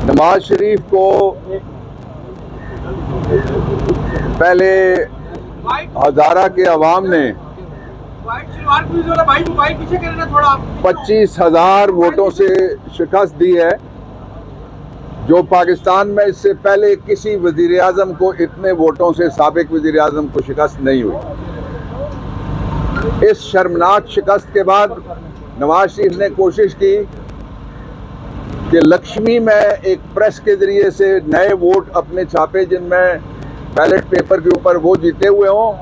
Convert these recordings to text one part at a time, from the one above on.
नवाज शरीफ को पहले हजारा के अवाम ने 25,000 वोटों से शिकस्त दी है, जो पाकिस्तान में इससे पहले किसी वजीर आज़म को इतने वोटों से साबिक वजीर आज़म को शिकस्त नहीं हुई। इस शर्मनाक शिकस्त के बाद नवाज शरीफ ने कोशिश की कि लक्ष्मी में एक प्रेस के जरिए से नए वोट अपने छापे जिनमें बैलेट पेपर के ऊपर वो जीते हुए हों,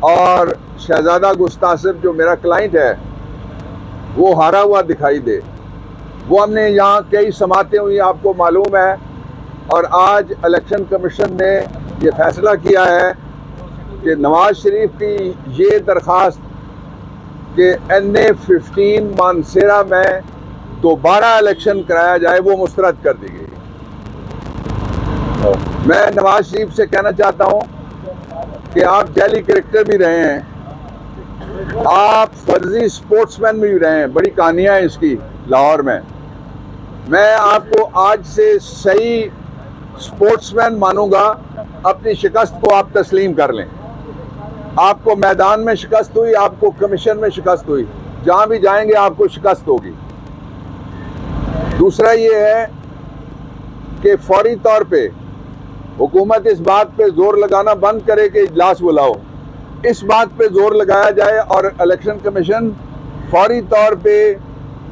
और शहजादा गुस्तासिफ जो मेरा क्लाइंट है वो हारा हुआ दिखाई दे। वो हमने यहाँ कई समातें हुई, आपको मालूम है, और आज इलेक्शन कमीशन ने ये फैसला किया है कि नवाज शरीफ की ये दरख्वास्त कि NA-15 मानसेरा में दोबारा इलेक्शन कराया जाए वो मुस्तरद कर दी गई। मैं नवाज शरीफ से कहना चाहता हूँ कि आप जाली करेक्टर भी रहे हैं, आप फर्जी स्पोर्ट्समैन भी रहे हैं, बड़ी कहानियाँ हैं इसकी लाहौर में। मैं आपको आज से सही स्पोर्ट्समैन मानूंगा। अपनी शिकस्त को आप तस्लीम कर लें। आपको मैदान में शिकस्त हुई, आपको कमीशन में शिकस्त हुई, जहां भी जाएंगे आपको शिकस्त होगी। दूसरा ये है कि फौरी तौर पे हुकूमत इस बात पे जोर लगाना बंद करे कि इजलास बुलाओ, इस बात पे जोर लगाया जाए और इलेक्शन कमीशन फौरी तौर पे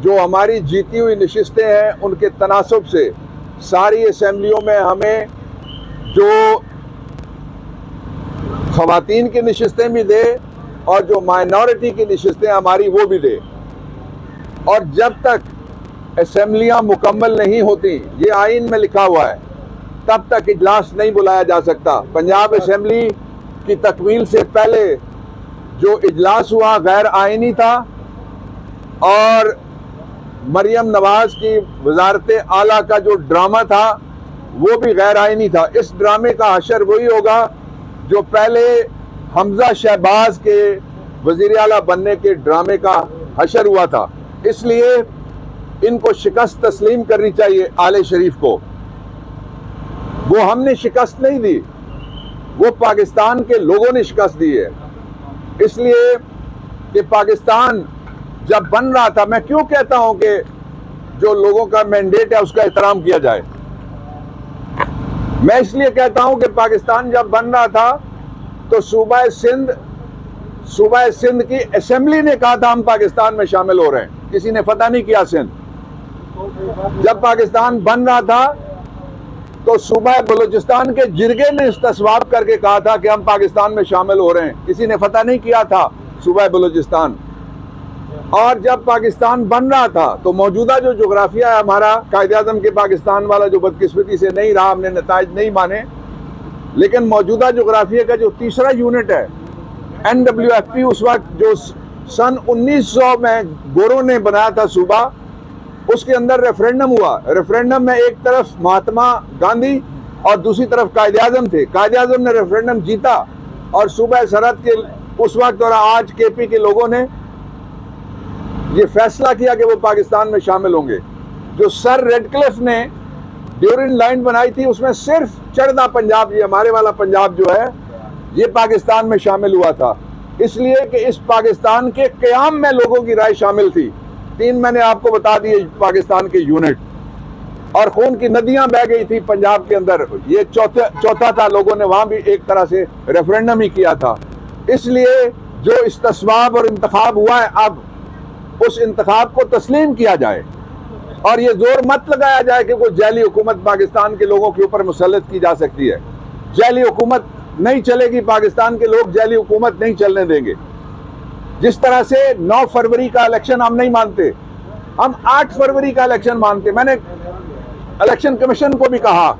जो हमारी जीती हुई नशिस्तें हैं उनके तनासब से सारी असेंबलियों में हमें जो ख़वातीन की नशिस्तें भी दे और जो माइनॉरिटी की नशिस्तें हमारी वो भी दे। और जब तक असेंबलियां मुकम्मल नहीं होती, ये आइन में लिखा हुआ है, तब तक इजलास नहीं बुलाया जा सकता। पंजाब असेंबली की तकमील से पहले जो इजलास हुआ गैर आइनी था, और मरियम नवाज की वजारत आला का जो ड्रामा था वो भी गैर आइनी था। इस ड्रामे का हशर वही होगा जो पहले हमजा शहबाज के वजीर आला बनने के ड्रामे का हशर हुआ था। इसलिए इनको शिकस्त तस्लीम करनी चाहिए आले शरीफ को। वो हमने शिकस्त नहीं दी, वो पाकिस्तान के लोगों ने शिकस्त दी है। इसलिए कि पाकिस्तान जब बन रहा था, मैं क्यों कहता हूं कि जो लोगों का मैंडेट है उसका एहतराम किया जाए। मैं इसलिए कहता हूं कि पाकिस्तान जब बन रहा था तो सूबा सिंध की असेंबली ने कहा था हम पाकिस्तान में शामिल हो रहे हैं, किसी ने फतह नहीं किया सिंध। जब पाकिस्तान बन रहा था तो सूबा बलूचिस्तान के जिरगे ने इस्तेस्वाब करके कहा था कि हम पाकिस्तान में शामिल हो रहे हैं, किसी ने फतह नहीं किया था सूबा बलूचिस्तान। और जब पाकिस्तान बन रहा था तो मौजूदा जो जोग्राफिया है हमारा, कायद-ए-आज़म के पाकिस्तान वाला जो बदकिस्मती से नहीं रहा, हमने नताइज नहीं माने, लेकिन मौजूदा जोग्राफिया का जो तीसरा यूनिट है NWFP, उस वक्त जो सन 1900 में गोरों ने बनाया था सूबा, उसके अंदर रेफरेंडम हुआ। रेफरेंडम में एक तरफ महात्मा गांधी और दूसरी तरफ कायद-ए-आज़म थे। कायद-ए-आज़म ने रेफरेंडम जीता और सूबा सरहद के उस वक्त और आज KP के लोगों ने ये फैसला किया कि वो पाकिस्तान में शामिल होंगे। जो सर रेडक्लिफ ने ड्यूरिंग लाइन बनाई थी उसमें सिर्फ चढ़दा पंजाब, ये हमारे वाला पंजाब जो है, ये पाकिस्तान में शामिल हुआ था। इसलिए कि इस पाकिस्तान के क़याम में लोगों की राय शामिल थी। 3 मैंने आपको बता दिए पाकिस्तान के यूनिट, और खून की नदियां बह गई थी पंजाब के अंदर। ये चौथा था, लोगों ने वहां भी एक तरह से रेफरेंडम ही किया था। इसलिए जो इस्तेस्वाब और इंतखाब हुआ है, अब उस इंतखाब को तस्लीम किया जाए और ये जोर मत लगाया जाए कि कोई जाली हुकूमत पाकिस्तान के लोगों के ऊपर मुसल्लत की जा सकती है। जाली हुकूमत नहीं चलेगी, पाकिस्तान के लोग जाली हुकूमत नहीं चलने देंगे। जिस तरह से 9 फरवरी का इलेक्शन हम नहीं मानते, हम 8 फरवरी का इलेक्शन मानते। मैंने इलेक्शन कमीशन को भी कहा,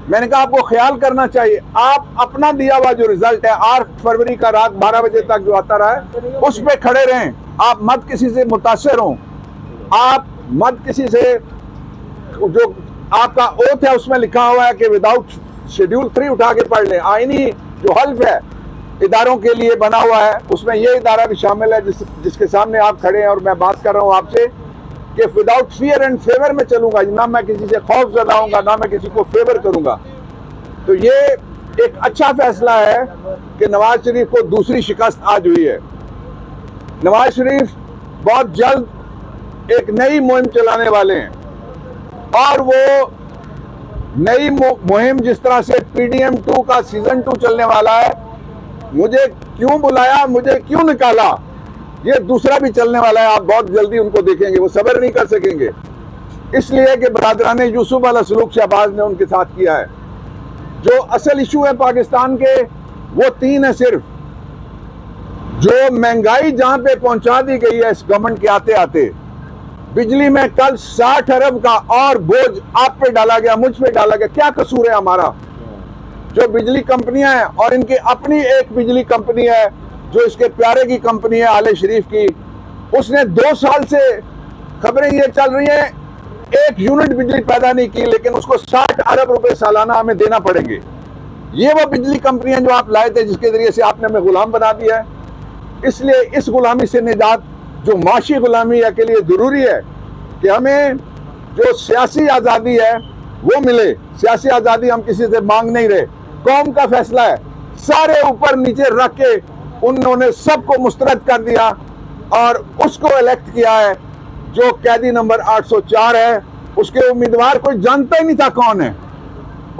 मैंने कहा आपको ख्याल करना चाहिए, आप अपना दिया हुआ जो रिजल्ट है 8 फरवरी का रात 12 बजे तक जो आता रहा है उस पर खड़े रहें। आप मत किसी से मुतासिर हों, आप मत किसी से, जो आपका ओथ है उसमें लिखा हुआ है कि विदाउट शेड्यूल 3 उठा के पढ़ लें। आईनी जो हल्फ है इदारों के लिए बना हुआ है उसमें ये इदारा भी शामिल है जिसके सामने आप खड़े हैं और मैं बात कर रहा हूँ आपसे, कि विदाउट फियर एंड फेवर में चलूंगा, ना मैं किसी से खौफ जताऊंगा, ना मैं किसी को फेवर करूंगा। तो ये एक अच्छा फैसला है कि नवाज शरीफ को दूसरी शिकस्त आज हुई है। नवाज शरीफ बहुत जल्द एक नई मुहिम चलाने वाले हैं, और वो नई मुहिम जिस तरह से PDM 2 का सीजन 2 चलने वाला है, मुझे क्यों बुलाया, मुझे क्यों निकाला, ये दूसरा भी चलने वाला है। आप बहुत जल्दी उनको देखेंगे, वो सब्र नहीं कर सकेंगे, इसलिए कि बरादरान यूसुफ वाला सलूक शहबाज ने उनके साथ किया है। जो असल इशू है पाकिस्तान के, वो 3 है सिर्फ। जो महंगाई जहां पे पहुंचा दी गई है इस गवर्नमेंट के आते आते, बिजली में कल 60 अरब का और बोझ आप पे डाला गया, मुझ पे डाला गया। क्या कसूर है हमारा? जो बिजली कंपनियां हैं, और इनकी अपनी एक बिजली कंपनी है जो इसके प्यारे की कंपनी है आले शरीफ की, उसने 2 साल से खबरें ये चल रही हैं 1 यूनिट बिजली पैदा नहीं की, लेकिन उसको 60 अरब रुपए सालाना हमें देना पड़ेंगे। ये वो बिजली कंपनियां जो आप लाए थे, जिसके जरिए से आपने हमें गुलाम बना दिया है। इसलिए इस गुलामी से निजात, जो माशी गुलामी है, के लिए जरूरी है कि हमें जो सियासी आज़ादी है वो मिले। सियासी आज़ादी हम किसी से मांग नहीं रहे, कौम का फैसला है। सारे ऊपर नीचे रख के उन्होंने सबको मुस्तरद कर दिया और उसको इलेक्ट किया है जो कैदी नंबर 804 है। उसके उम्मीदवार कोई जानता ही नहीं था कौन है।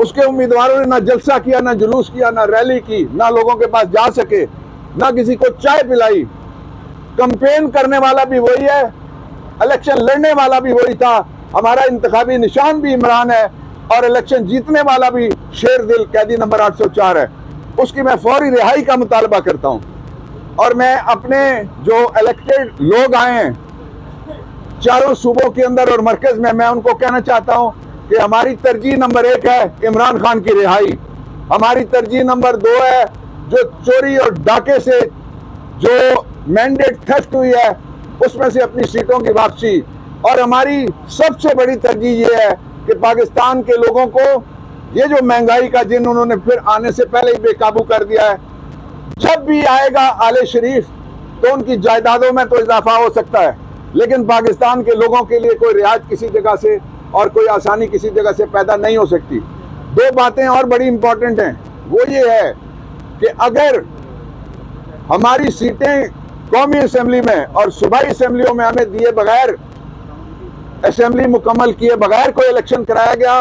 उसके उम्मीदवारों ने ना जलसा किया, ना जुलूस किया, ना रैली की, ना लोगों के पास जा सके, ना किसी को चाय पिलाई। कंपेन करने वाला भी वही है, इलेक्शन लड़ने वाला भी वही था। हमारा इंतखाबी निशान भी इमरान है और इलेक्शन जीतने वाला भी शेर दिल कैदी नंबर 804 है। उसकी मैं फौरी रिहाई का मुतालबा करता हूं। और मैं अपने जो इलेक्टेड लोग आए हैं चारों सूबों के अंदर और मरकज में, मैं उनको कहना चाहता हूं कि हमारी तरजीह नंबर 1 है इमरान खान की रिहाई। हमारी तरजीह नंबर 2 है जो चोरी और डाके से जो मैंडेट थेफ्ट हुई है उसमें से अपनी सीटों की वापसी। और हमारी सबसे बड़ी तरजीह ये है कि पाकिस्तान के लोगों को ये जो महंगाई का जिन उन्होंने फिर आने से पहले ही बेकाबू कर दिया है, जब भी आएगा आले शरीफ तो उनकी जायदादों में तो इजाफा हो सकता है, लेकिन पाकिस्तान के लोगों के लिए कोई रियायत किसी जगह से और कोई आसानी किसी जगह से पैदा नहीं हो सकती। 2 बातें और बड़ी इंपॉर्टेंट हैं, वो ये है कि अगर हमारी सीटें कौमी असेंबली में और सूबाई असेंबलियों में हमें दिए बगैर, असेंबली मुकम्मल किए बगैर कोई इलेक्शन कराया गया,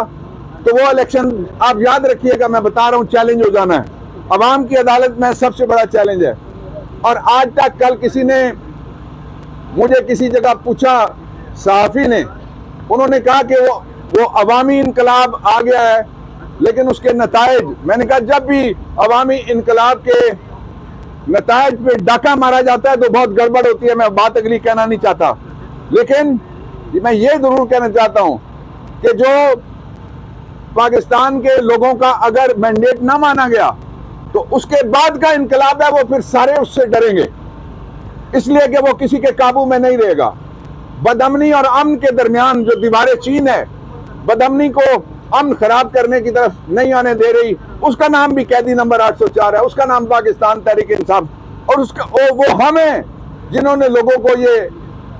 तो वो इलेक्शन आप याद रखिएगा, मैं बता रहा हूं, चैलेंज हो जाना है। अवाम की अदालत में सबसे बड़ा चैलेंज है। और आज तक कल किसी ने मुझे किसी जगह पूछा, सहाफ़ी ने, उन्होंने कहा कि वो अवामी इनकलाब आ गया है, लेकिन उसके नतायज, मैंने कहा जब भी अवामी इनकलाब के नतायज पे डाका मारा जाता है तो बहुत गड़बड़ होती है। मैं बात अगली कहना नहीं चाहता, लेकिन मैं ये जरूर कहना चाहता हूं कि जो पाकिस्तान के लोगों का अगर मैंडेट ना माना गया तो उसके बाद का इनकलाब है वो फिर सारे उससे डरेंगे, इसलिए कि वो किसी के काबू में नहीं रहेगा। बदअमनी और अमन के दरमियान जो दीवारें चीन है, बदअमनी को अमन खराब करने की तरफ नहीं आने दे रही, उसका नाम भी कैदी नंबर 804 है, उसका नाम पाकिस्तान तहरीक इंसाफ। और उसका वो हम हैं जिन्होंने लोगों को ये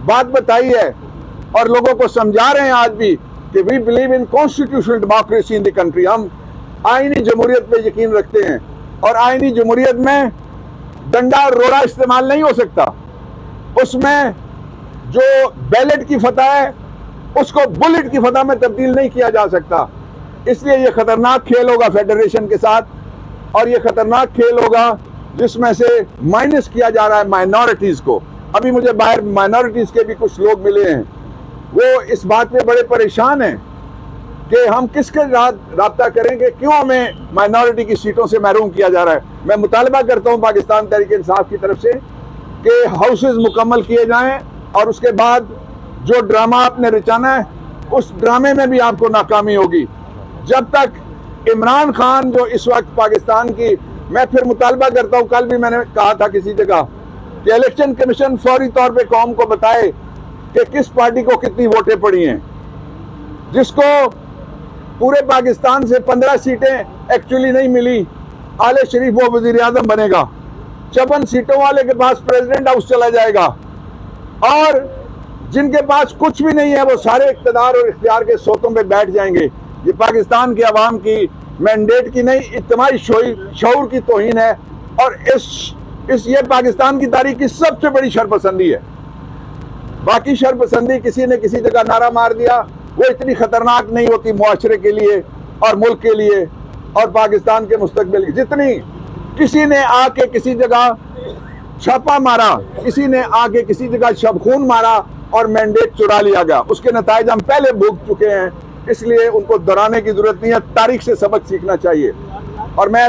बात बताई है और लोगों को समझा रहे हैं आज भी कि we believe in constitutional democracy in the country. हम आईनी जमहूरियत पे यकीन रखते हैं और आईनी जमहूरियत में डंडा और रोड़ा इस्तेमाल नहीं हो सकता। उसमें जो बैलेट की फतह है उसको बुलेट की फतह में तब्दील नहीं किया जा सकता। इसलिए ये खतरनाक खेल होगा फेडरेशन के साथ, और ये खतरनाक खेल होगा जिसमें से माइनस किया जा रहा है माइनॉरिटीज को। अभी मुझे बाहर माइनॉरिटीज के भी कुछ लोग मिले हैं, वो इस बात पे बड़े परेशान हैं कि हम किसके साथ राब्ता करेंगे, क्यों हमें माइनॉरिटी की सीटों से महरूम किया जा रहा है। मैं मुतालबा करता हूँ पाकिस्तान तहरीक इंसाफ की तरफ से कि हाउसेज मुकम्मल किए जाएं और उसके बाद जो ड्रामा आपने रचाना है उस ड्रामे में भी आपको नाकामी होगी। जब तक इमरान खान जो इस वक्त पाकिस्तान की, मैं फिर मुतालबा करता हूँ, कल भी मैंने कहा था किसी जगह कि इलेक्शन कमीशन फौरी तौर पे कौम को बताए कि किस पार्टी को कितनी वोटें पड़ी हैं। जिसको पूरे पाकिस्तान से 15 सीटें एक्चुअली नहीं मिली, आले शरीफ वो वजीर आजम बनेगा, 54 सीटों वाले के पास प्रेसिडेंट हाउस चला जाएगा और जिनके पास कुछ भी नहीं है वो सारे इक़्तिदार और इख्तियार के सोतों पे बैठ जाएंगे। ये पाकिस्तान की आवाम की मैंडेट की नहीं, इज्तिमाई शऊर की तौहीन है। और ये पाकिस्तान की तारीख की सबसे बड़ी शरपसंदी है। बाकी शरपसंदी किसी ने किसी जगह नारा मार दिया, वो इतनी खतरनाक नहीं होती मुआशरे के लिए और मुल्क के लिए और पाकिस्तान के मुस्तकबिल की, जितनी किसी ने आके किसी जगह छापा मारा, किसी ने आके किसी जगह शबखून मारा और मैंडेट चुरा लिया गया। उसके नताइज हम पहले भोग चुके हैं, इसलिए उनको दोहराने की जरूरत नहीं है। तारीख से सबक सीखना चाहिए। और मैं